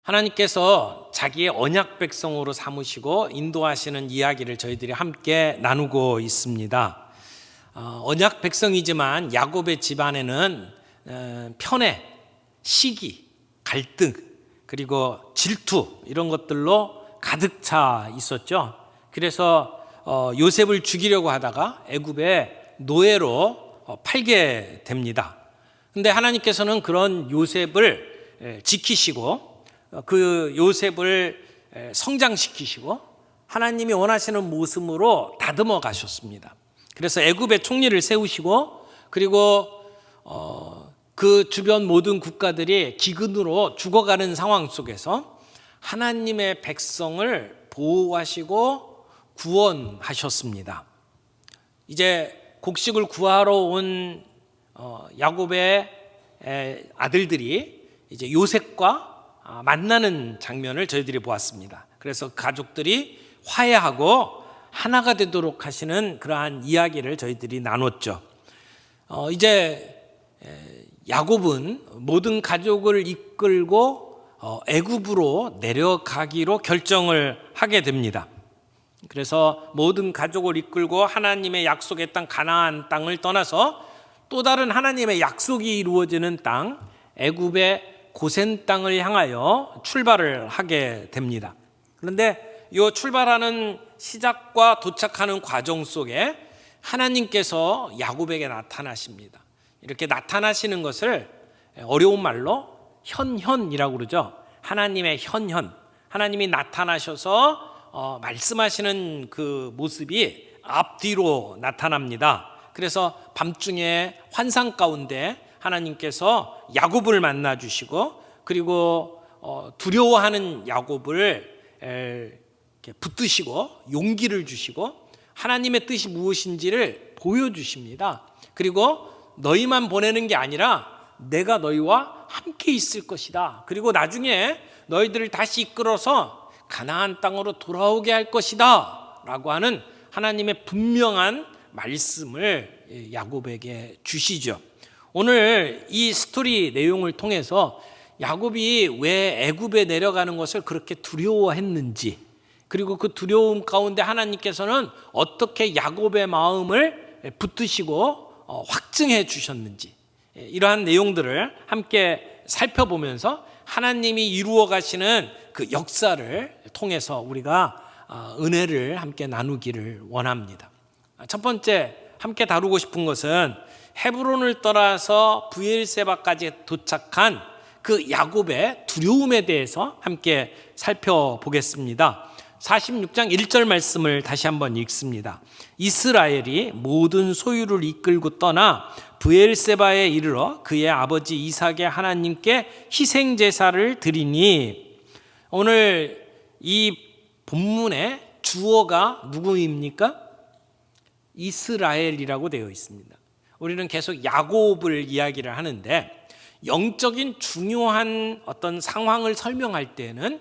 하나님께서 자기의 언약 백성으로 삼으시고 인도하시는 이야기를 저희들이 함께 나누고 있습니다. 언약 백성이지만 야곱의 집안에는 편애, 시기, 갈등, 그리고 질투 이런 것들로 가득 차 있었죠. 그래서 요셉을 죽이려고 하다가 애굽의 노예로 팔게 됩니다. 그런데 하나님께서는 그런 요셉을 지키시고 그 요셉을 성장시키시고 하나님이 원하시는 모습으로 다듬어 가셨습니다. 그래서 애굽의 총리를 세우시고 그리고 그 주변 모든 국가들이 기근으로 죽어가는 상황 속에서 하나님의 백성을 보호하시고 구원하셨습니다. 이제 곡식을 구하러 온 야곱의 아들들이 이제 요셉과 만나는 장면을 저희들이 보았습니다. 그래서 가족들이 화해하고 하나가 되도록 하시는 그러한 이야기를 저희들이 나눴죠. 이제 야곱은 모든 가족을 이끌고 애굽으로 내려가기로 결정을 하게 됩니다. 그래서 모든 가족을 이끌고 하나님의 약속의 땅 가나안 땅을 떠나서 또 다른 하나님의 약속이 이루어지는 땅 애굽의 고센 땅을 향하여 출발을 하게 됩니다. 그런데 이 출발하는 시작과 도착하는 과정 속에 하나님께서 야곱에게 나타나십니다. 이렇게 나타나시는 것을 어려운 말로 현현이라고 그러죠. 하나님의 현현, 하나님이 나타나셔서 말씀하시는 그 모습이 앞뒤로 나타납니다. 그래서 밤중에 환상 가운데 하나님께서 야곱을 만나 주시고 그리고 두려워하는 야곱을 붙드시고 용기를 주시고 하나님의 뜻이 무엇인지를 보여주십니다. 그리고 너희만 보내는 게 아니라 내가 너희와 함께 있을 것이다. 그리고 나중에 너희들을 다시 이끌어서 가나안 땅으로 돌아오게 할 것이다 라고 하는 하나님의 분명한 말씀을 야곱에게 주시죠. 오늘 이 스토리 내용을 통해서 야곱이 왜 애굽에 내려가는 것을 그렇게 두려워했는지, 그리고 그 두려움 가운데 하나님께서는 어떻게 야곱의 마음을 붙드시고 확증해 주셨는지, 이러한 내용들을 함께 살펴보면서 하나님이 이루어 가시는 그 역사를 통해서 우리가 은혜를 함께 나누기를 원합니다. 첫 번째 함께 다루고 싶은 것은 헤브론을 떠나서 브엘세바까지 도착한 그 야곱의 두려움에 대해서 함께 살펴보겠습니다. 46장 1절 말씀을 다시 한번 읽습니다. 이스라엘이 모든 소유를 이끌고 떠나 브엘세바에 이르러 그의 아버지 이삭의 하나님께 희생제사를 드리니, 오늘 이 본문의 주어가 누구입니까? 이스라엘이라고 되어 있습니다. 우리는 계속 야곱을 이야기를 하는데 영적인 중요한 어떤 상황을 설명할 때는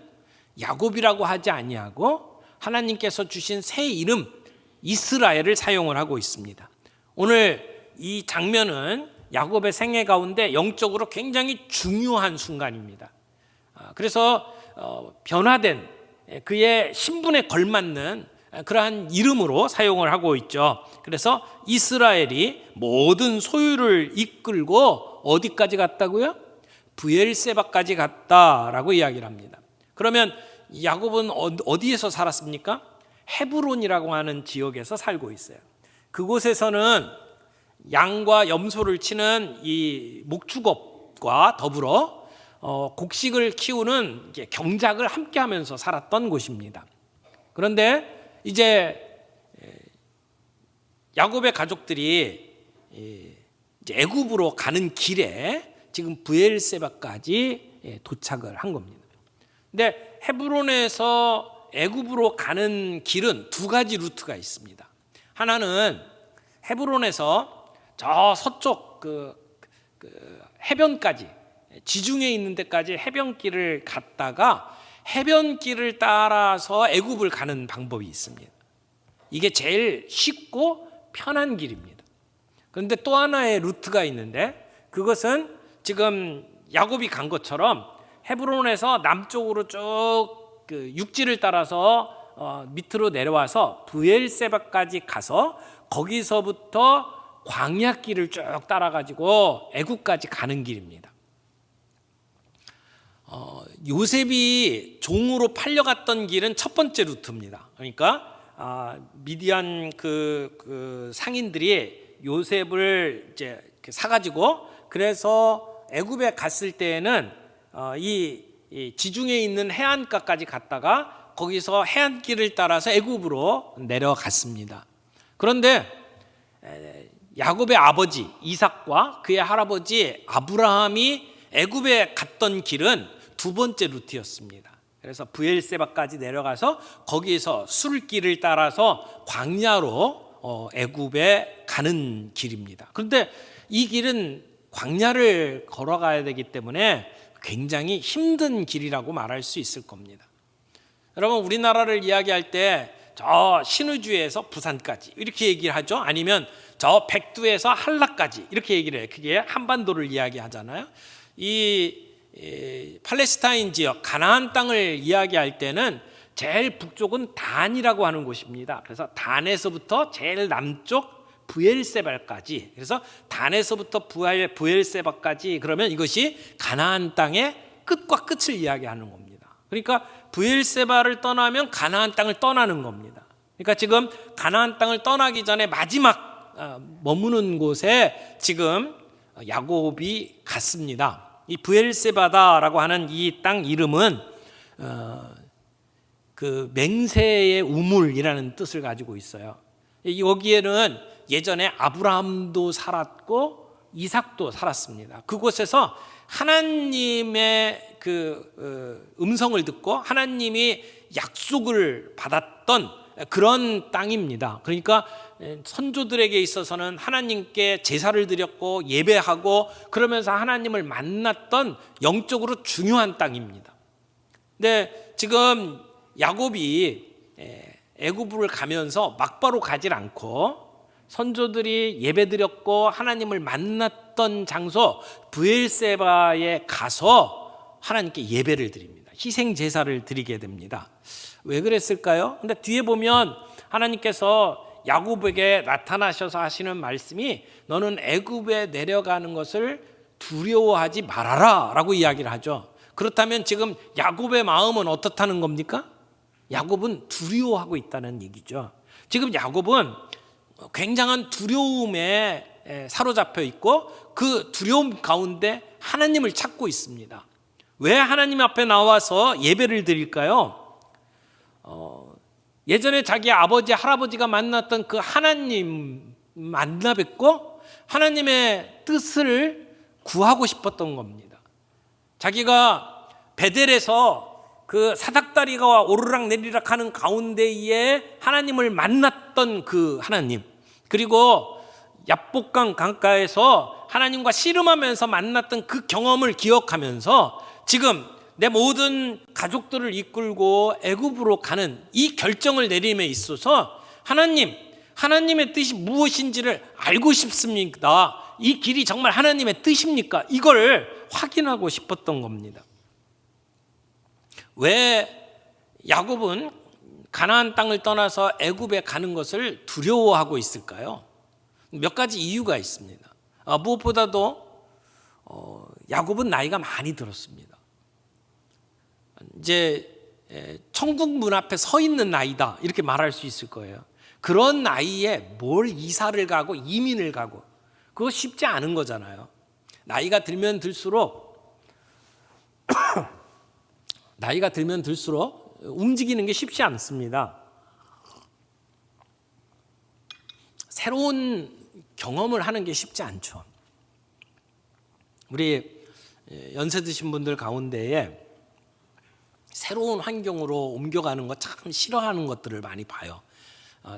야곱이라고 하지 아니하고 하나님께서 주신 새 이름 이스라엘을 사용을 하고 있습니다. 오늘 이 장면은 야곱의 생애 가운데 영적으로 굉장히 중요한 순간입니다. 그래서 변화된 그의 신분에 걸맞는 그러한 이름으로 사용을 하고 있죠. 그래서 이스라엘이 모든 소유를 이끌고 어디까지 갔다고요? 브엘세바까지 갔다라고 이야기를 합니다. 그러면 야곱은 어디에서 살았습니까? 헤브론이라고 하는 지역에서 살고 있어요. 그곳에서는 양과 염소를 치는 이 목축업과 더불어 곡식을 키우는 경작을 함께 하면서 살았던 곳입니다. 그런데 이제 야곱의 가족들이 이제 애굽으로 가는 길에 지금 브엘세바까지 도착을 한 겁니다. 근데 헤브론에서 애굽으로 가는 길은 두 가지 루트가 있습니다. 하나는 헤브론에서 저 서쪽 그 해변까지, 지중해 있는 데까지 해변길을 갔다가 해변길을 따라서 애굽을 가는 방법이 있습니다. 이게 제일 쉽고 편한 길입니다. 그런데 또 하나의 루트가 있는데 그것은 지금 야곱이 간 것처럼 헤브론에서 남쪽으로 쭉 그 육지를 따라서 밑으로 내려와서 브엘세바까지 가서 거기서부터 광야길을 쭉 따라가지고 애굽까지 가는 길입니다. 요셉이 종으로 팔려갔던 길은 첫 번째 루트입니다. 그러니까 미디안 그 상인들이 요셉을 이제 사가지고 그래서 애굽에 갔을 때에는 이 지중해에 있는 해안가까지 갔다가 거기서 해안길을 따라서 애굽으로 내려갔습니다. 그런데 야곱의 아버지 이삭과 그의 할아버지 아브라함이 애굽에 갔던 길은 두 번째 루트였습니다. 그래서 브엘세바까지 내려가서 거기에서 술길을 따라서 광야로 애굽에 가는 길입니다. 그런데 이 길은 광야를 걸어가야 되기 때문에 굉장히 힘든 길이라고 말할 수 있을 겁니다. 여러분, 우리나라를 이야기할 때 저 신의주에서 부산까지 이렇게 얘기를 하죠. 아니면 저 백두에서 한라까지 이렇게 얘기를 해요. 그게 한반도를 이야기하잖아요. 이 팔레스타인 지역 가나안 땅을 이야기할 때는 제일 북쪽은 단이라고 하는 곳입니다. 그래서 단에서부터 제일 남쪽 브엘세바까지, 그래서 단에서부터 브엘세바까지, 그러면 이것이 가나안 땅의 끝과 끝을 이야기하는 겁니다. 그러니까 브엘세바를 떠나면 가나안 땅을 떠나는 겁니다. 그러니까 지금 가나안 땅을 떠나기 전에 마지막 머무는 곳에 지금 야곱이 갔습니다. 이 브엘세바다라고 하는 이 땅 이름은 그 맹세의 우물이라는 뜻을 가지고 있어요. 여기에는 예전에 아브라함도 살았고 이삭도 살았습니다. 그곳에서 하나님의 그 음성을 듣고 하나님이 약속을 받았던 그런 땅입니다. 그러니까 선조들에게 있어서는 하나님께 제사를 드렸고 예배하고 그러면서 하나님을 만났던 영적으로 중요한 땅입니다. 근데 지금 야곱이 애굽을 가면서 막바로 가질 않고 선조들이 예배드렸고 하나님을 만났던 장소 브엘세바에 가서 하나님께 예배를 드립니다. 희생 제사를 드리게 됩니다. 왜 그랬을까요? 근데 뒤에 보면 하나님께서 야곱에게 나타나셔서 하시는 말씀이 너는 애굽에 내려가는 것을 두려워하지 말아라 라고 이야기를 하죠. 그렇다면 지금 야곱의 마음은 어떻다는 겁니까? 야곱은 두려워하고 있다는 얘기죠. 지금 야곱은 굉장한 두려움에 사로잡혀 있고 그 두려움 가운데 하나님을 찾고 있습니다. 왜 하나님 앞에 나와서 예배를 드릴까요? 예전에 자기 아버지 할아버지가 만났던 그 하나님 만나 뵙고 하나님의 뜻을 구하고 싶었던 겁니다. 자기가 베델에서 그 사닥다리가 오르락 내리락 하는 가운데에 하나님을 만났던 그 하나님, 그리고 얍복강 강가에서 하나님과 씨름하면서 만났던 그 경험을 기억하면서 지금 내 모든 가족들을 이끌고 애굽으로 가는 이 결정을 내림에 있어서 하나님의 뜻이 무엇인지를 알고 싶습니다. 이 길이 정말 하나님의 뜻입니까? 이걸 확인하고 싶었던 겁니다. 왜 야곱은 가나안 땅을 떠나서 애굽에 가는 것을 두려워하고 있을까요? 몇 가지 이유가 있습니다. 무엇보다도 야곱은 나이가 많이 들었습니다. 이제 천국 문 앞에 서 있는 나이다 이렇게 말할 수 있을 거예요. 그런 나이에 뭘 이사를 가고 이민을 가고 그거 쉽지 않은 거잖아요. 나이가 들면 들수록 움직이는 게 쉽지 않습니다. 새로운 경험을 하는 게 쉽지 않죠. 우리 연세 드신 분들 가운데에 새로운 환경으로 옮겨가는 거 참 싫어하는 것들을 많이 봐요.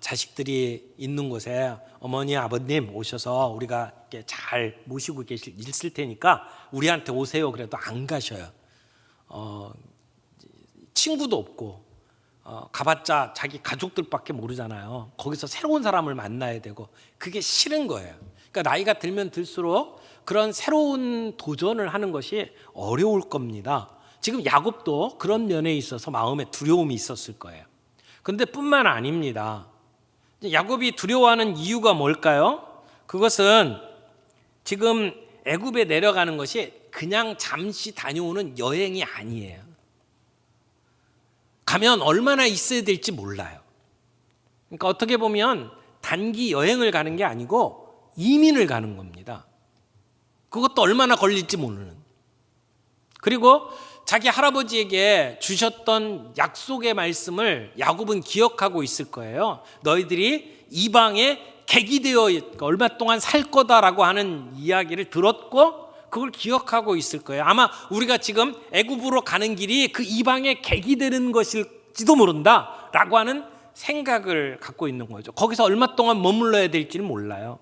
자식들이 있는 곳에 어머니 아버님 오셔서 우리가 이렇게 잘 모시고 있을 테니까 우리한테 오세요 그래도 안 가셔요. 친구도 없고 가봤자 자기 가족들밖에 모르잖아요. 거기서 새로운 사람을 만나야 되고 그게 싫은 거예요. 그러니까 나이가 들면 들수록 그런 새로운 도전을 하는 것이 어려울 겁니다. 지금 야곱도 그런 면에 있어서 마음에 두려움이 있었을 거예요. 그런데 뿐만 아닙니다. 야곱이 두려워하는 이유가 뭘까요? 그것은 지금 애굽에 내려가는 것이 그냥 잠시 다녀오는 여행이 아니에요. 가면 얼마나 있어야 될지 몰라요. 그러니까 어떻게 보면 단기 여행을 가는 게 아니고 이민을 가는 겁니다. 그것도 얼마나 걸릴지 모르는. 그리고 자기 할아버지에게 주셨던 약속의 말씀을 야곱은 기억하고 있을 거예요. 너희들이 이방에 객이 되어 얼마 동안 살 거다라고 하는 이야기를 들었고 그걸 기억하고 있을 거예요. 아마 우리가 지금 애굽으로 가는 길이 그 이방의 객이 되는 것일지도 모른다라고 하는 생각을 갖고 있는 거죠. 거기서 얼마 동안 머물러야 될지는 몰라요.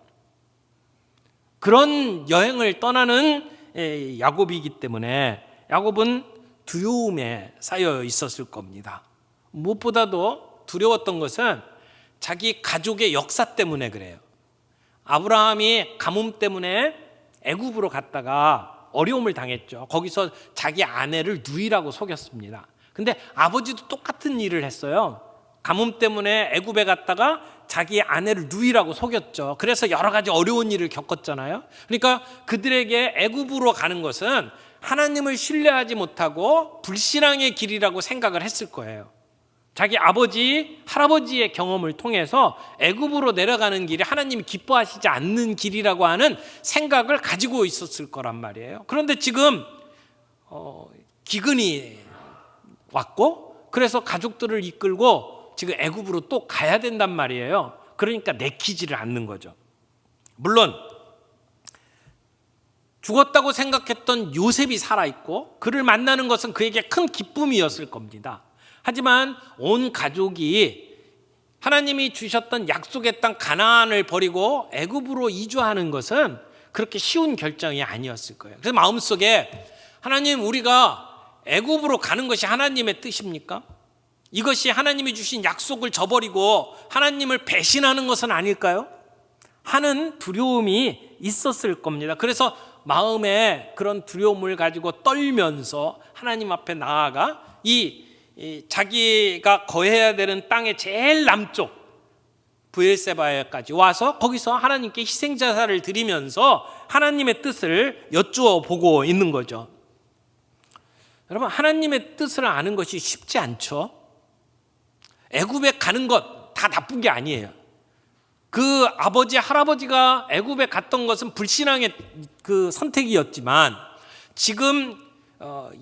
그런 여행을 떠나는 야곱이기 때문에 야곱은 두려움에 쌓여 있었을 겁니다. 무엇보다도 두려웠던 것은 자기 가족의 역사 때문에 그래요. 아브라함이 가뭄 때문에 애굽으로 갔다가 어려움을 당했죠. 거기서 자기 아내를 누이라고 속였습니다. 근데 아버지도 똑같은 일을 했어요. 가뭄 때문에 애굽에 갔다가 자기 아내를 누이라고 속였죠. 그래서 여러 가지 어려운 일을 겪었잖아요. 그러니까 그들에게 애굽으로 가는 것은 하나님을 신뢰하지 못하고 불신앙의 길이라고 생각을 했을 거예요. 자기 아버지, 할아버지의 경험을 통해서 애굽으로 내려가는 길이 하나님이 기뻐하시지 않는 길이라고 하는 생각을 가지고 있었을 거란 말이에요. 그런데 지금 기근이 왔고 그래서 가족들을 이끌고 지금 애굽으로 또 가야 된단 말이에요. 그러니까 내키지를 않는 거죠. 물론 죽었다고 생각했던 요셉이 살아있고 그를 만나는 것은 그에게 큰 기쁨이었을 겁니다. 하지만 온 가족이 하나님이 주셨던 약속의 땅 가나안을 버리고 애굽으로 이주하는 것은 그렇게 쉬운 결정이 아니었을 거예요. 그래서 마음속에 하나님, 우리가 애굽으로 가는 것이 하나님의 뜻입니까? 이것이 하나님이 주신 약속을 저버리고 하나님을 배신하는 것은 아닐까요? 하는 두려움이 있었을 겁니다. 그래서 마음에 그런 두려움을 가지고 떨면서 하나님 앞에 나아가 이 자기가 거해야 되는 땅의 제일 남쪽 브엘세바에까지 와서 거기서 하나님께 희생자사를 드리면서 하나님의 뜻을 여쭈어 보고 있는 거죠. 여러분, 하나님의 뜻을 아는 것이 쉽지 않죠. 애굽에 가는 것 다 나쁜 게 아니에요. 그 아버지, 할아버지가 애굽에 갔던 것은 불신앙의 그 선택이었지만 지금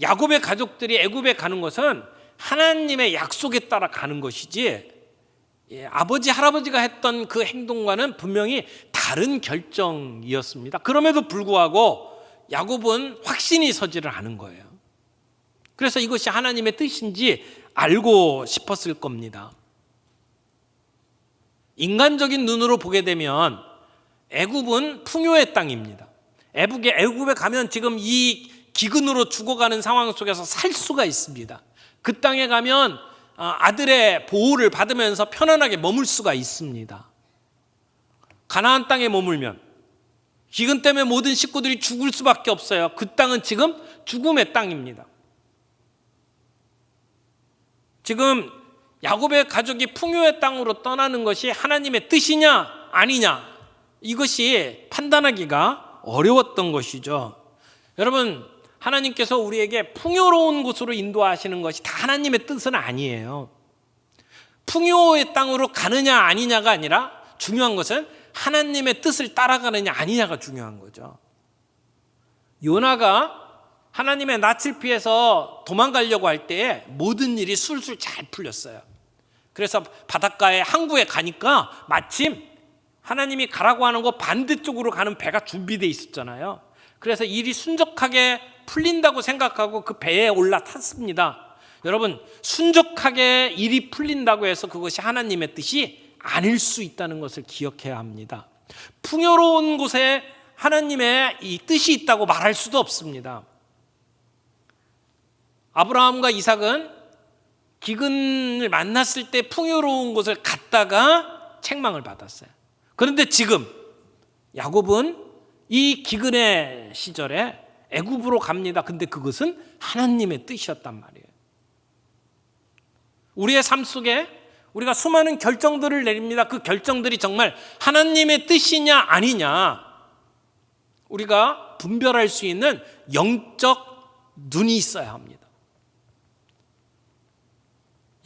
야곱의 가족들이 애굽에 가는 것은 하나님의 약속에 따라 가는 것이지 아버지, 할아버지가 했던 그 행동과는 분명히 다른 결정이었습니다. 그럼에도 불구하고 야곱은 확신이 서지를 않은 거예요. 그래서 이것이 하나님의 뜻인지 알고 싶었을 겁니다. 인간적인 눈으로 보게 되면 애굽은 풍요의 땅입니다. 애굽에 가면 지금 이 기근으로 죽어가는 상황 속에서 살 수가 있습니다. 그 땅에 가면 아들의 보호를 받으면서 편안하게 머물 수가 있습니다. 가나안 땅에 머물면 기근 때문에 모든 식구들이 죽을 수밖에 없어요. 그 땅은 지금 죽음의 땅입니다. 지금 야곱의 가족이 풍요의 땅으로 떠나는 것이 하나님의 뜻이냐 아니냐, 이것이 판단하기가 어려웠던 것이죠. 여러분, 하나님께서 우리에게 풍요로운 곳으로 인도하시는 것이 다 하나님의 뜻은 아니에요. 풍요의 땅으로 가느냐 아니냐가 아니라 중요한 것은 하나님의 뜻을 따라가느냐 아니냐가 중요한 거죠. 요나가 하나님의 낯을 피해서 도망가려고 할 때에 모든 일이 술술 잘 풀렸어요. 그래서 바닷가에 항구에 가니까 마침 하나님이 가라고 하는 곳 반대쪽으로 가는 배가 준비되어 있었잖아요. 그래서 일이 순적하게 풀린다고 생각하고 그 배에 올라탔습니다. 여러분, 순적하게 일이 풀린다고 해서 그것이 하나님의 뜻이 아닐 수 있다는 것을 기억해야 합니다. 풍요로운 곳에 하나님의 이 뜻이 있다고 말할 수도 없습니다. 아브라함과 이삭은 기근을 만났을 때 풍요로운 곳을 갔다가 책망을 받았어요. 그런데 지금 야곱은 이 기근의 시절에 애굽으로 갑니다. 근데 그것은 하나님의 뜻이었단 말이에요. 우리의 삶 속에 우리가 수많은 결정들을 내립니다. 그 결정들이 정말 하나님의 뜻이냐 아니냐 우리가 분별할 수 있는 영적 눈이 있어야 합니다.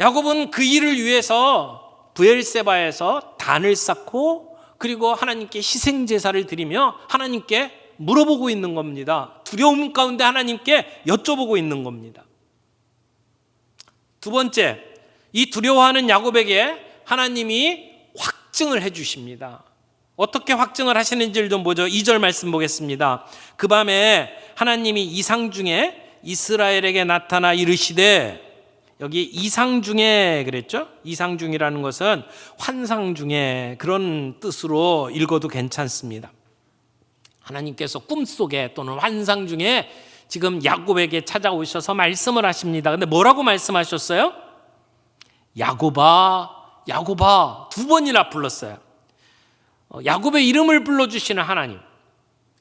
야곱은 그 일을 위해서 브엘세바에서 단을 쌓고 그리고 하나님께 희생제사를 드리며 하나님께 물어보고 있는 겁니다. 두려움 가운데 하나님께 여쭤보고 있는 겁니다. 두 번째, 이 두려워하는 야곱에게 하나님이 확증을 해 주십니다. 어떻게 확증을 하시는지를 좀 보죠. 2절 말씀 보겠습니다. 그 밤에 하나님이 이상 중에 이스라엘에게 나타나 이르시되, 여기 이상 중에 그랬죠? 이상 중이라는 것은 환상 중에 그런 뜻으로 읽어도 괜찮습니다. 하나님께서 꿈속에 또는 환상 중에 지금 야곱에게 찾아오셔서 말씀을 하십니다. 근데 뭐라고 말씀하셨어요? 야곱아, 야곱아 두 번이나 불렀어요. 야곱의 이름을 불러주시는 하나님,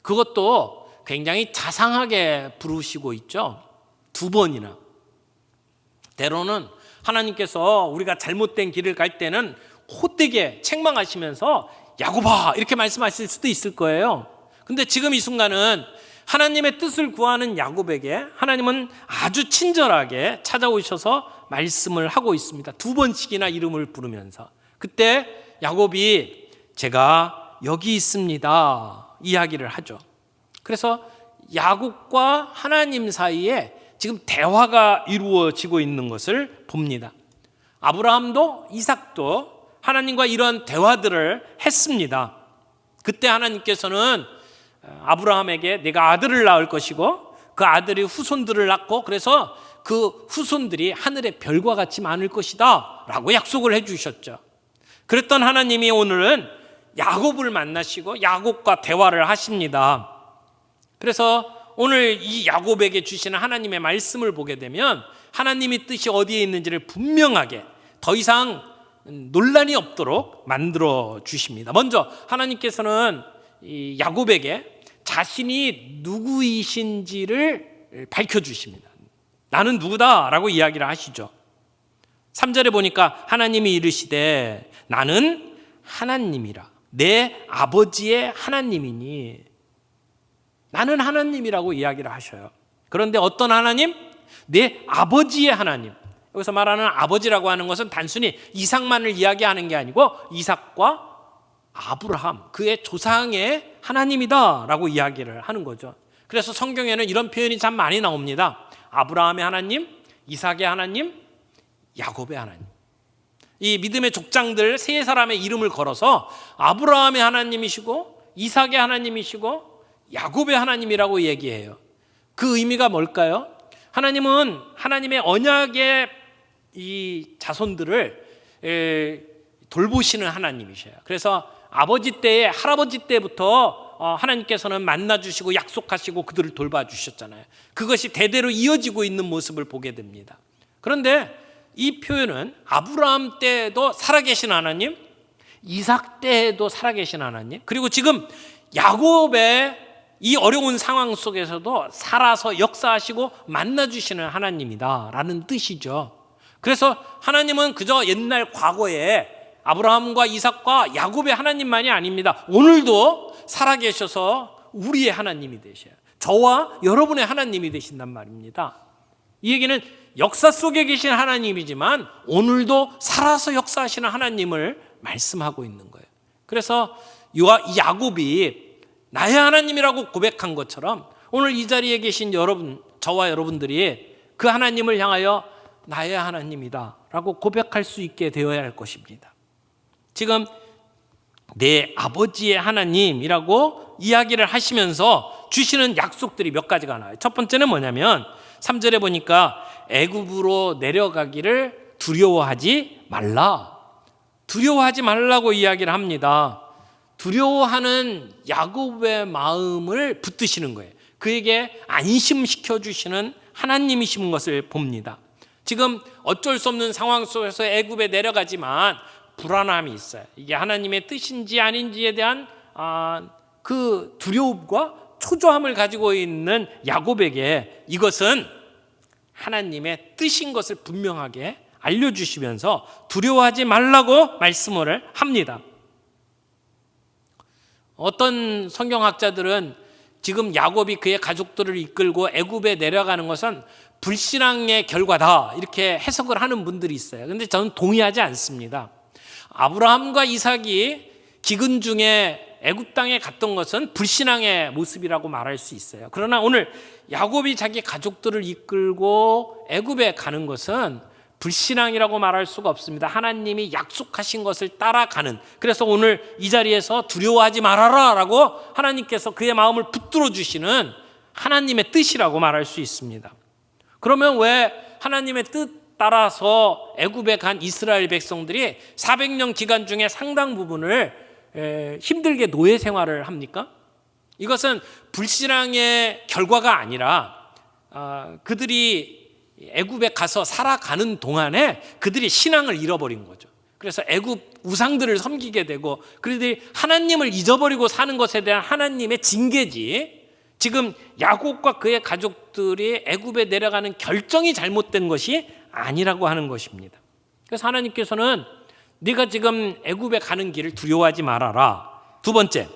그것도 굉장히 자상하게 부르시고 있죠. 두 번이나. 때로는 하나님께서 우리가 잘못된 길을 갈 때는 헛되게 책망하시면서 야곱아 이렇게 말씀하실 수도 있을 거예요. 근데 지금 이 순간은 하나님의 뜻을 구하는 야곱에게 하나님은 아주 친절하게 찾아오셔서 말씀을 하고 있습니다. 두 번씩이나 이름을 부르면서. 그때 야곱이 제가 여기 있습니다 이야기를 하죠. 그래서 야곱과 하나님 사이에 지금 대화가 이루어지고 있는 것을 봅니다. 아브라함도 이삭도 하나님과 이런 대화들을 했습니다. 그때 하나님께서는 아브라함에게 내가 아들을 낳을 것이고 그 아들이 후손들을 낳고 그래서 그 후손들이 하늘의 별과 같이 많을 것이다 라고 약속을 해 주셨죠. 그랬던 하나님이 오늘은 야곱을 만나시고 야곱과 대화를 하십니다. 그래서 오늘 이 야곱에게 주시는 하나님의 말씀을 보게 되면 하나님의 뜻이 어디에 있는지를 분명하게 더 이상 논란이 없도록 만들어 주십니다. 먼저 하나님께서는 이 야곱에게 자신이 누구이신지를 밝혀주십니다. 나는 누구다라고 이야기를 하시죠. 3절에 보니까 하나님이 이르시되 나는 하나님이라 내 아버지의 하나님이니. 나는 하나님이라고 이야기를 하셔요. 그런데 어떤 하나님? 내 아버지의 하나님. 여기서 말하는 아버지라고 하는 것은 단순히 이삭만을 이야기하는 게 아니고 이삭과 아브라함, 그의 조상의 하나님이다라고 이야기를 하는 거죠. 그래서 성경에는 이런 표현이 참 많이 나옵니다. 아브라함의 하나님, 이삭의 하나님, 야곱의 하나님. 이 믿음의 족장들 세 사람의 이름을 걸어서 아브라함의 하나님이시고 이삭의 하나님이시고 야곱의 하나님이라고 얘기해요. 그 의미가 뭘까요? 하나님은 하나님의 언약의 이 자손들을 돌보시는 하나님이셔요. 그래서 아버지 때에 할아버지 때부터 하나님께서는 만나주시고 약속하시고 그들을 돌봐주셨잖아요. 그것이 대대로 이어지고 있는 모습을 보게 됩니다. 그런데 이 표현은 아브라함 때도 살아계신 하나님, 이삭 때도 살아계신 하나님, 그리고 지금 야곱의 이 어려운 상황 속에서도 살아서 역사하시고 만나주시는 하나님이다 라는 뜻이죠. 그래서 하나님은 그저 옛날 과거에 아브라함과 이삭과 야곱의 하나님만이 아닙니다. 오늘도 살아계셔서 우리의 하나님이 되셔요. 저와 여러분의 하나님이 되신단 말입니다. 이 얘기는 역사 속에 계신 하나님이지만 오늘도 살아서 역사하시는 하나님을 말씀하고 있는 거예요. 그래서 야곱이 나의 하나님이라고 고백한 것처럼 오늘 이 자리에 계신 여러분, 저와 여러분들이 그 하나님을 향하여 나의 하나님이다 라고 고백할 수 있게 되어야 할 것입니다. 지금 내 아버지의 하나님이라고 이야기를 하시면서 주시는 약속들이 몇 가지가 나와요. 첫 번째는 뭐냐면 3절에 보니까 애굽으로 내려가기를 두려워하지 말라. 두려워하지 말라고 이야기를 합니다. 두려워하는 야곱의 마음을 붙드시는 거예요. 그에게 안심시켜 주시는 하나님이신 것을 봅니다. 지금 어쩔 수 없는 상황 속에서 애굽에 내려가지만 불안함이 있어요. 이게 하나님의 뜻인지 아닌지에 대한 그 두려움과 초조함을 가지고 있는 야곱에게 이것은 하나님의 뜻인 것을 분명하게 알려주시면서 두려워하지 말라고 말씀을 합니다. 어떤 성경학자들은 지금 야곱이 그의 가족들을 이끌고 애굽에 내려가는 것은 불신앙의 결과다 이렇게 해석을 하는 분들이 있어요. 그런데 저는 동의하지 않습니다. 아브라함과 이삭이 기근 중에 애굽 땅에 갔던 것은 불신앙의 모습이라고 말할 수 있어요. 그러나 오늘 야곱이 자기 가족들을 이끌고 애굽에 가는 것은 불신앙이라고 말할 수가 없습니다. 하나님이 약속하신 것을 따라가는, 그래서 오늘 이 자리에서 두려워하지 말아라 라고 하나님께서 그의 마음을 붙들어 주시는 하나님의 뜻이라고 말할 수 있습니다. 그러면 왜 하나님의 뜻 따라서 애굽에 간 이스라엘 백성들이 400년 기간 중에 상당 부분을 힘들게 노예 생활을 합니까? 이것은 불신앙의 결과가 아니라 그들이 애굽에 가서 살아가는 동안에 그들이 신앙을 잃어버린 거죠. 그래서 애굽 우상들을 섬기게 되고 그들이 하나님을 잊어버리고 사는 것에 대한 하나님의 징계지, 지금 야곱과 그의 가족들이 애굽에 내려가는 결정이 잘못된 것이 아니라고 하는 것입니다. 그래서 하나님께서는 네가 지금 애굽에 가는 길을 두려워하지 말아라. 두 번째,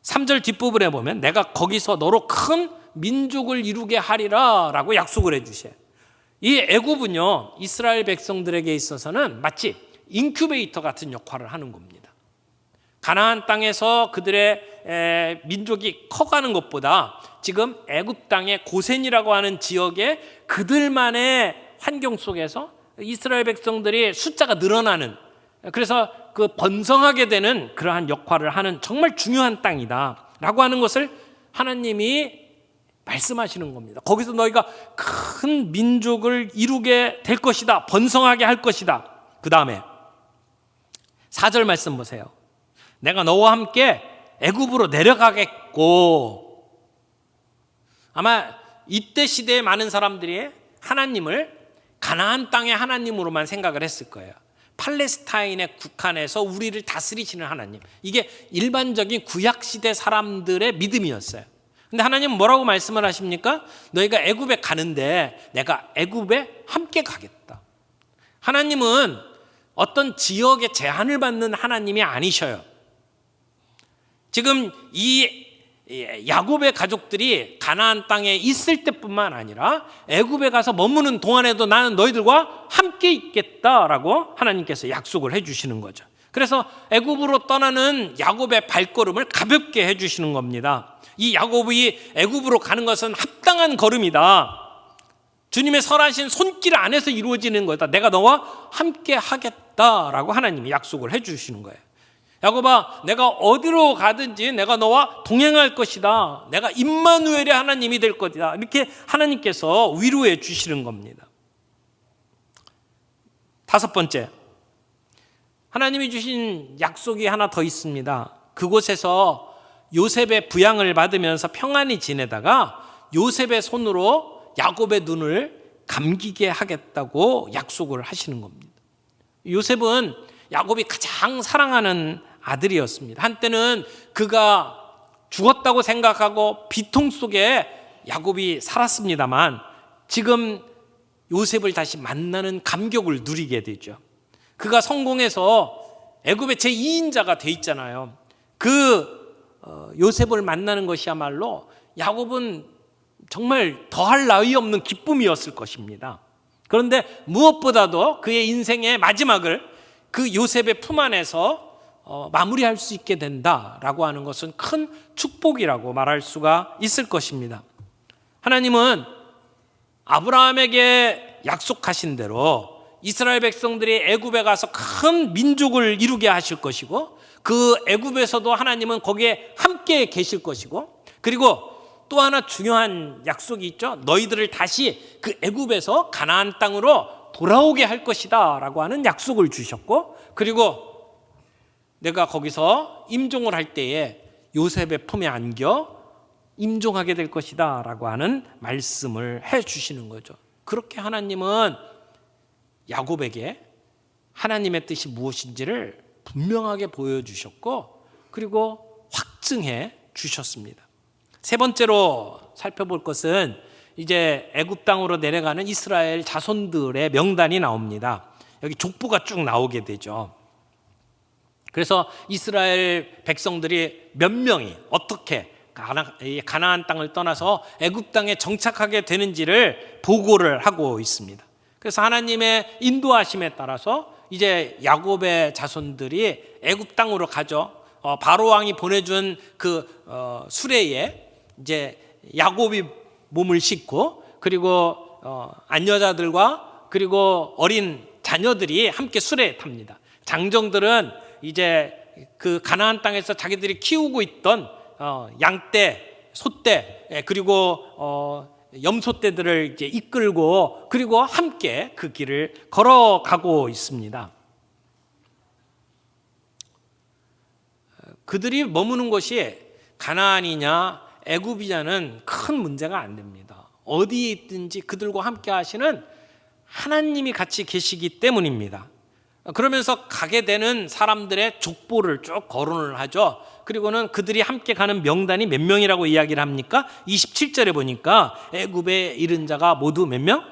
3절 뒷부분에 보면 내가 거기서 너로 큰 민족을 이루게 하리라 라고 약속을 해주셔요. 이 애굽은요, 이스라엘 백성들에게 있어서는 마치 인큐베이터 같은 역할을 하는 겁니다. 가나안 땅에서 그들의 민족이 커가는 것보다 지금 애굽 땅의 고센이라고 하는 지역에 그들만의 환경 속에서 이스라엘 백성들이 숫자가 늘어나는, 그래서 그 번성하게 되는 그러한 역할을 하는 정말 중요한 땅이다 라고 하는 것을 하나님이 말씀하시는 겁니다. 거기서 너희가 큰 민족을 이루게 될 것이다, 번성하게 할 것이다. 그 다음에 4절 말씀 보세요. 내가 너와 함께 애굽으로 내려가겠고. 아마 이때 시대에 많은 사람들이 하나님을 가나안 땅의 하나님으로만 생각을 했을 거예요. 팔레스타인의 국한에서 우리를 다스리시는 하나님, 이게 일반적인 구약시대 사람들의 믿음이었어요. 근데 하나님은 뭐라고 말씀을 하십니까? 너희가 애굽에 가는데 내가 애굽에 함께 가겠다. 하나님은 어떤 지역에 제한을 받는 하나님이 아니셔요. 지금 이 야곱의 가족들이 가나안 땅에 있을 때뿐만 아니라 애굽에 가서 머무는 동안에도 나는 너희들과 함께 있겠다라고 하나님께서 약속을 해주시는 거죠. 그래서 애굽으로 떠나는 야곱의 발걸음을 가볍게 해주시는 겁니다. 이 야곱이 애굽으로 가는 것은 합당한 걸음이다. 주님의 설하신 손길 안에서 이루어지는 거다. 내가 너와 함께 하겠다라고 하나님이 약속을 해주시는 거예요. 야곱아, 내가 어디로 가든지 내가 너와 동행할 것이다. 내가 임마누엘의 하나님이 될 것이다. 이렇게 하나님께서 위로해 주시는 겁니다. 5번째, 하나님이 주신 약속이 하나 더 있습니다. 그곳에서 요셉의 부양을 받으면서 평안히 지내다가 요셉의 손으로 야곱의 눈을 감기게 하겠다고 약속을 하시는 겁니다. 요셉은 야곱이 가장 사랑하는 아들이었습니다. 한때는 그가 죽었다고 생각하고 비통 속에 야곱이 살았습니다만 지금 요셉을 다시 만나는 감격을 누리게 되죠. 그가 성공해서 애굽의 제2인자가 돼 있잖아요. 그 요셉을 만나는 것이야말로 야곱은 정말 더할 나위 없는 기쁨이었을 것입니다. 그런데 무엇보다도 그의 인생의 마지막을 그 요셉의 품 안에서 마무리할 수 있게 된다라고 하는 것은 큰 축복이라고 말할 수가 있을 것입니다. 하나님은 아브라함에게 약속하신 대로 이스라엘 백성들이 애굽에 가서 큰 민족을 이루게 하실 것이고 그 애굽에서도 하나님은 거기에 함께 계실 것이고, 그리고 또 하나 중요한 약속이 있죠. 너희들을 다시 그 애굽에서 가나안 땅으로 돌아오게 할 것이다 라고 하는 약속을 주셨고, 그리고 내가 거기서 임종을 할 때에 요셉의 품에 안겨 임종하게 될 것이다 라고 하는 말씀을 해 주시는 거죠. 그렇게 하나님은 야곱에게 하나님의 뜻이 무엇인지를 분명하게 보여주셨고 그리고 확증해 주셨습니다. 세 번째로 살펴볼 것은 이제 애굽 땅으로 내려가는 이스라엘 자손들의 명단이 나옵니다. 여기 족보가 쭉 나오게 되죠. 그래서 이스라엘 백성들이 몇 명이 어떻게 가나안 땅을 떠나서 애굽 땅에 정착하게 되는지를 보고를 하고 있습니다. 그래서 하나님의 인도하심에 따라서 이제 야곱의 자손들이 애굽 땅으로 가죠. 바로 왕이 보내준 그 수레에 이제 야곱이 몸을 싣고, 그리고 안여자들과 그리고 어린 자녀들이 함께 수레에 탑니다. 장정들은 이제 그 가나안 땅에서 자기들이 키우고 있던 양떼, 소떼, 그리고 염소떼들을 이제 이끌고, 그리고 함께 그 길을 걸어가고 있습니다. 그들이 머무는 곳이 가나안이냐 애굽이냐는 큰 문제가 안 됩니다. 어디에 있든지 그들과 함께 하시는 하나님이 같이 계시기 때문입니다. 그러면서 가게 되는 사람들의 족보를 쭉 거론을 하죠. 그리고는 그들이 함께 가는 명단이 몇 명이라고 이야기를 합니까? 27절에 보니까 애굽에 이른 자가 모두 몇 명?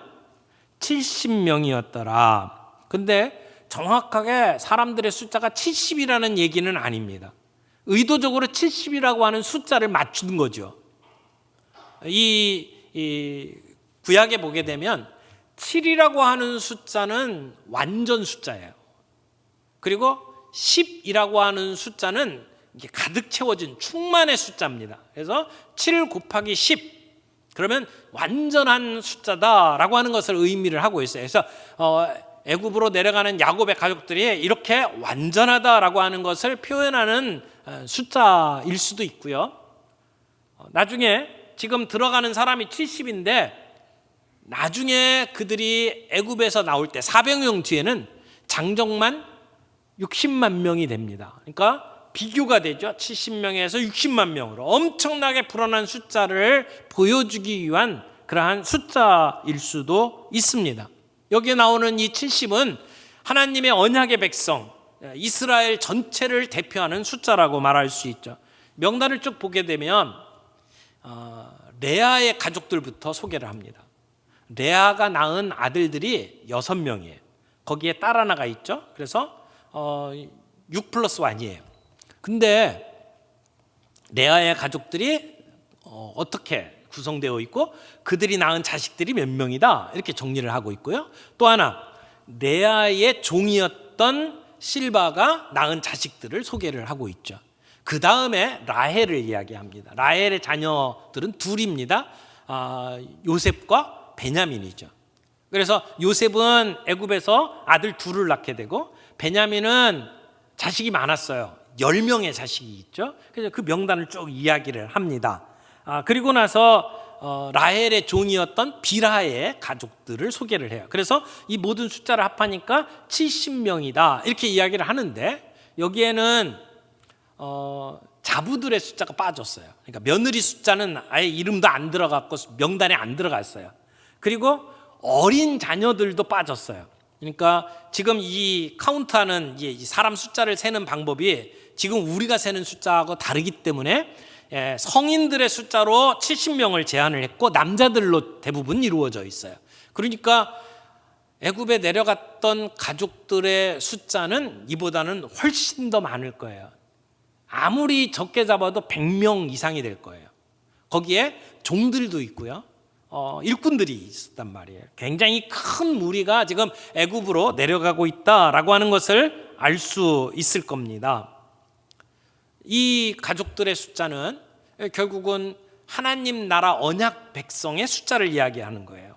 70명이었더라. 근데 정확하게 사람들의 숫자가 70이라는 얘기는 아닙니다. 의도적으로 70이라고 하는 숫자를 맞춘 거죠. 이 구약에 보게 되면 7이라고 하는 숫자는 완전 숫자예요. 그리고 10이라고 하는 숫자는 이게 가득 채워진 충만의 숫자입니다. 그래서 7 곱하기 10 그러면 완전한 숫자다라고 하는 것을 의미를 하고 있어요. 그래서 애굽으로 내려가는 야곱의 가족들이 이렇게 완전하다라고 하는 것을 표현하는 숫자일 수도 있고요. 나중에 지금 들어가는 사람이 70인데 나중에 그들이 애굽에서 나올 때 400명 뒤에는 장정만 60만 명이 됩니다. 그러니까 비교가 되죠. 70명에서 60만 명으로 엄청나게 불어난 숫자를 보여주기 위한 그러한 숫자일 수도 있습니다. 여기에 나오는 이 70은 하나님의 언약의 백성 이스라엘 전체를 대표하는 숫자라고 말할 수 있죠. 명단을 쭉 보게 되면 레아의 가족들부터 소개를 합니다. 레아가 낳은 아들들이 6명이에요. 거기에 딸 하나가 있죠. 그래서 6 플러스 1이에요. 근데 레아의 가족들이 어떻게 구성되어 있고 그들이 낳은 자식들이 몇 명이다 이렇게 정리를 하고 있고요. 또 하나 레아의 종이었던 실바가 낳은 자식들을 소개를 하고 있죠. 그 다음에 라헬을 이야기합니다. 라헬의 자녀들은 둘입니다. 요셉과 베냐민이죠. 그래서 요셉은 애굽에서 아들 둘을 낳게 되고 베냐민은 자식이 많았어요. 10명의 자식이 있죠. 그래서 그 명단을 쭉 이야기를 합니다. 그리고 나서 라헬의 종이었던 빌하의 가족들을 소개를 해요. 그래서 이 모든 숫자를 합하니까 70명이다 이렇게 이야기를 하는데 여기에는 자부들의 숫자가 빠졌어요. 그러니까 며느리 숫자는 아예 이름도 안 들어갔고 명단에 안 들어갔어요. 그리고 어린 자녀들도 빠졌어요. 그러니까 지금 이 카운트하는 이 사람 숫자를 세는 방법이 지금 우리가 세는 숫자하고 다르기 때문에 성인들의 숫자로 70명을 제한을 했고 남자들로 대부분 이루어져 있어요. 그러니까 애굽에 내려갔던 가족들의 숫자는 이보다는 훨씬 더 많을 거예요. 아무리 적게 잡아도 100명 이상이 될 거예요. 거기에 종들도 있고요. 일꾼들이 있었단 말이에요. 굉장히 큰 무리가 지금 애굽으로 내려가고 있다라고 하는 것을 알 수 있을 겁니다. 이 가족들의 숫자는 결국은 하나님 나라 언약 백성의 숫자를 이야기하는 거예요.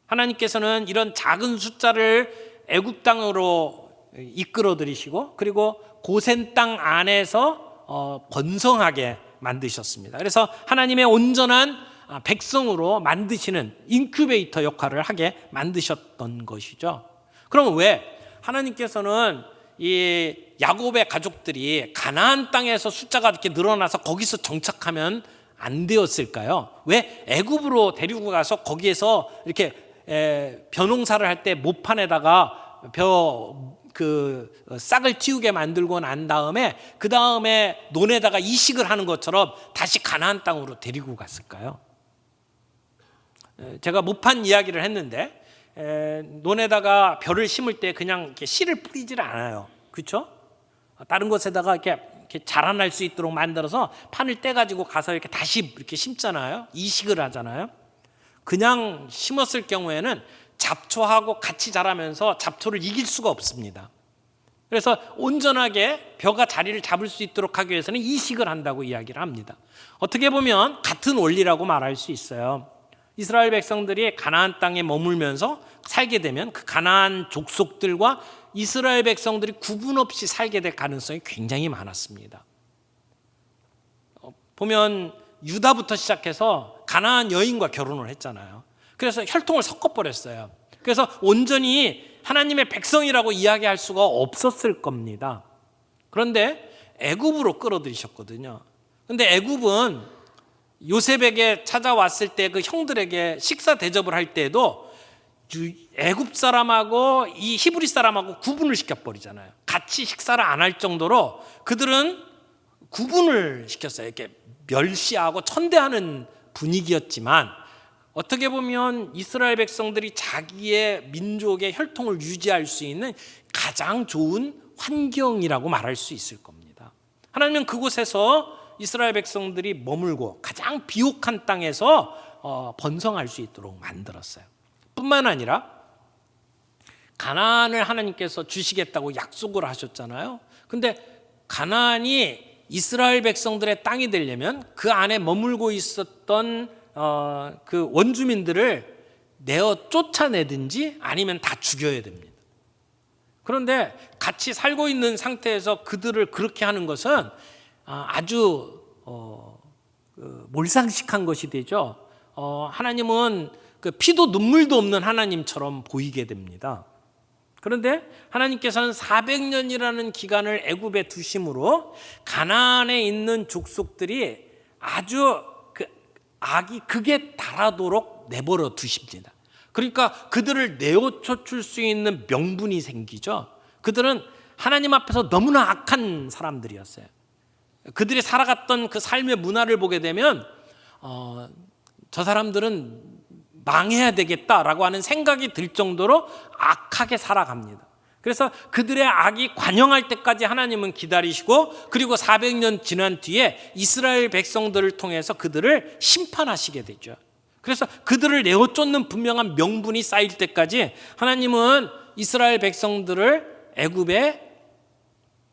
하나님께서는 이런 작은 숫자를 애굽 땅으로 이끌어 들이시고 그리고 고센 땅 안에서 번성하게 만드셨습니다. 그래서 하나님의 온전한 백성으로 만드시는 인큐베이터 역할을 하게 만드셨던 것이죠. 그럼 왜 하나님께서는 이 야곱의 가족들이 가나안 땅에서 숫자가 이렇게 늘어나서 거기서 정착하면 안 되었을까요? 왜 애굽으로 데리고 가서 거기에서 이렇게 벼농사를 할 때 모판에다가 싹을 틔우게 만들고 난 다음에 그 다음에 논에다가 이식을 하는 것처럼 다시 가나안 땅으로 데리고 갔을까요? 제가 모판 이야기를 했는데 논에다가 벼를 심을 때 그냥 이렇게 씨를 뿌리질 않아요. 그렇죠? 다른 곳에다가 이렇게 자라날 수 있도록 만들어서 판을 떼가지고 가서 이렇게 다시 이렇게 심잖아요. 이식을 하잖아요. 그냥 심었을 경우에는 잡초하고 같이 자라면서 잡초를 이길 수가 없습니다. 그래서 온전하게 벼가 자리를 잡을 수 있도록 하기 위해서는 이식을 한다고 이야기를 합니다. 어떻게 보면 같은 원리라고 말할 수 있어요. 이스라엘 백성들이 가나안 땅에 머물면서 살게 되면 그 가나안 족속들과 이스라엘 백성들이 구분 없이 살게 될 가능성이 굉장히 많았습니다. 보면 유다부터 시작해서 가나안 여인과 결혼을 했잖아요. 그래서 혈통을 섞어버렸어요. 그래서 온전히 하나님의 백성이라고 이야기할 수가 없었을 겁니다. 그런데 애굽으로 끌어들이셨거든요. 그런데 애굽은 요셉에게 찾아왔을 때 그 형들에게 식사 대접을 할 때도 애굽 사람하고 이 히브리 사람하고 구분을 시켜버리잖아요. 같이 식사를 안 할 정도로 그들은 구분을 시켰어요. 이렇게 멸시하고 천대하는 분위기였지만 어떻게 보면 이스라엘 백성들이 자기의 민족의 혈통을 유지할 수 있는 가장 좋은 환경이라고 말할 수 있을 겁니다. 하나님은 그곳에서 이스라엘 백성들이 머물고 가장 비옥한 땅에서 번성할 수 있도록 만들었어요. 뿐만 아니라 가나안을 하나님께서 주시겠다고 약속을 하셨잖아요. 근데 가나안이 이스라엘 백성들의 땅이 되려면 그 안에 머물고 있었던 그 원주민들을 내어 쫓아내든지 아니면 다 죽여야 됩니다. 그런데 같이 살고 있는 상태에서 그들을 그렇게 하는 것은 아주 몰상식한 것이 되죠. 하나님은 그 피도 눈물도 없는 하나님처럼 보이게 됩니다. 그런데 하나님께서는 400년이라는 기간을 애굽에 두심으로 가나안에 있는 족속들이 아주 그 악이 극에 달하도록 내버려 두십니다. 그러니까 그들을 내어 쫓을 수 있는 명분이 생기죠. 그들은 하나님 앞에서 너무나 악한 사람들이었어요. 그들이 살아갔던 그 삶의 문화를 보게 되면 저 사람들은 망해야 되겠다라고 하는 생각이 들 정도로 악하게 살아갑니다. 그래서 그들의 악이 관영할 때까지 하나님은 기다리시고 그리고 400년 지난 뒤에 이스라엘 백성들을 통해서 그들을 심판하시게 되죠. 그래서 그들을 내어 쫓는 분명한 명분이 쌓일 때까지 하나님은 이스라엘 백성들을 애굽에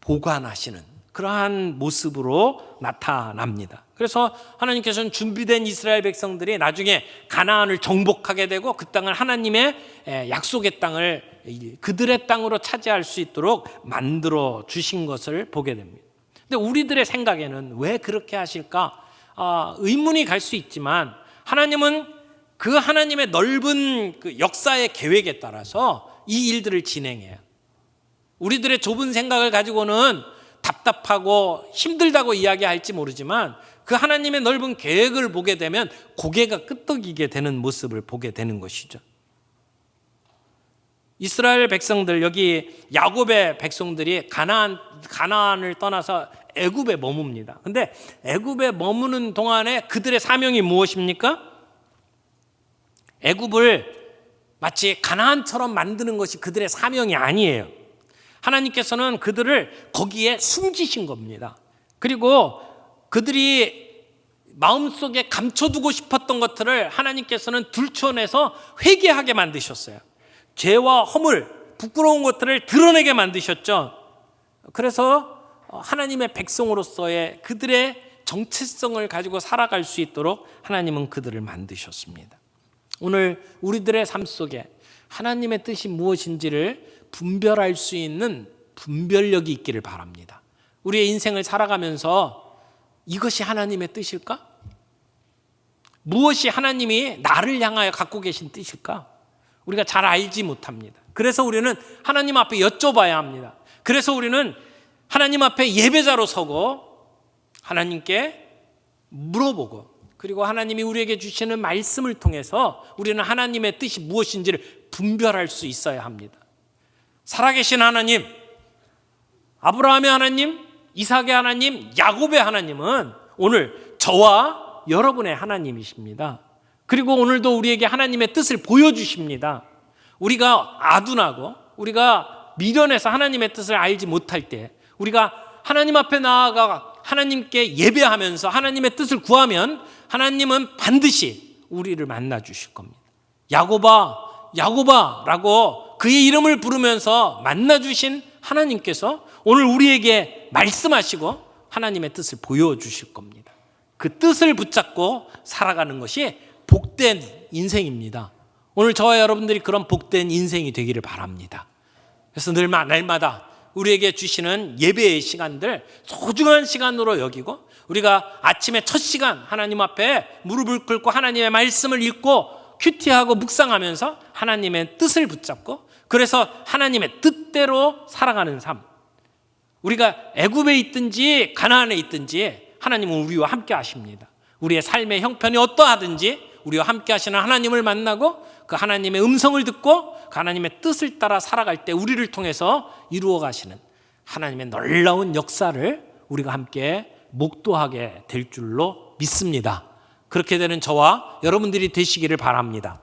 보관하시는 그러한 모습으로 나타납니다. 그래서 하나님께서는 준비된 이스라엘 백성들이 나중에 가나안을 정복하게 되고 그 땅을 하나님의 약속의 땅을 그들의 땅으로 차지할 수 있도록 만들어 주신 것을 보게 됩니다. 근데 우리들의 생각에는 왜 그렇게 하실까? 의문이 갈 수 있지만 하나님은 그 하나님의 넓은 그 역사의 계획에 따라서 이 일들을 진행해요. 우리들의 좁은 생각을 가지고는 답답하고 힘들다고 이야기할지 모르지만 그 하나님의 넓은 계획을 보게 되면 고개가 끄덕이게 되는 모습을 보게 되는 것이죠. 이스라엘 백성들, 여기 야곱의 백성들이 가나안을 떠나서 애굽에 머뭅니다. 근데 애굽에 머무는 동안에 그들의 사명이 무엇입니까? 애굽을 마치 가나안처럼 만드는 것이 그들의 사명이 아니에요. 하나님께서는 그들을 거기에 숨기신 겁니다. 그리고 그들이 마음속에 감춰두고 싶었던 것들을 하나님께서는 들춰내서 회개하게 만드셨어요. 죄와 허물, 부끄러운 것들을 드러내게 만드셨죠. 그래서 하나님의 백성으로서의 그들의 정체성을 가지고 살아갈 수 있도록 하나님은 그들을 만드셨습니다. 오늘 우리들의 삶 속에 하나님의 뜻이 무엇인지를 분별할 수 있는 분별력이 있기를 바랍니다. 우리의 인생을 살아가면서 이것이 하나님의 뜻일까? 무엇이 하나님이 나를 향하여 갖고 계신 뜻일까? 우리가 잘 알지 못합니다. 그래서 우리는 하나님 앞에 여쭤봐야 합니다. 그래서 우리는 하나님 앞에 예배자로 서고 하나님께 물어보고 그리고 하나님이 우리에게 주시는 말씀을 통해서 우리는 하나님의 뜻이 무엇인지를 분별할 수 있어야 합니다. 살아계신 하나님, 아브라함의 하나님, 이삭의 하나님, 야곱의 하나님은 오늘 저와 여러분의 하나님이십니다. 그리고 오늘도 우리에게 하나님의 뜻을 보여주십니다. 우리가 아둔하고 우리가 미련해서 하나님의 뜻을 알지 못할 때, 우리가 하나님 앞에 나아가 하나님께 예배하면서 하나님의 뜻을 구하면 하나님은 반드시 우리를 만나 주실 겁니다. 야곱아, 야곱아 라고 그의 이름을 부르면서 만나 주신 하나님께서 오늘 우리에게 말씀하시고 하나님의 뜻을 보여주실 겁니다. 그 뜻을 붙잡고 살아가는 것이 복된 인생입니다. 오늘 저와 여러분들이 그런 복된 인생이 되기를 바랍니다. 그래서 날마다 우리에게 주시는 예배의 시간들 소중한 시간으로 여기고, 우리가 아침에 첫 시간 하나님 앞에 무릎을 꿇고 하나님의 말씀을 읽고 큐티하고 묵상하면서 하나님의 뜻을 붙잡고, 그래서 하나님의 뜻대로 살아가는 삶. 우리가 애굽에 있든지 가나안에 있든지 하나님은 우리와 함께 하십니다. 우리의 삶의 형편이 어떠하든지 우리와 함께 하시는 하나님을 만나고 그 하나님의 음성을 듣고 그 하나님의 뜻을 따라 살아갈 때 우리를 통해서 이루어 가시는 하나님의 놀라운 역사를 우리가 함께 목도하게 될 줄로 믿습니다. 그렇게 되는 저와 여러분들이 되시기를 바랍니다.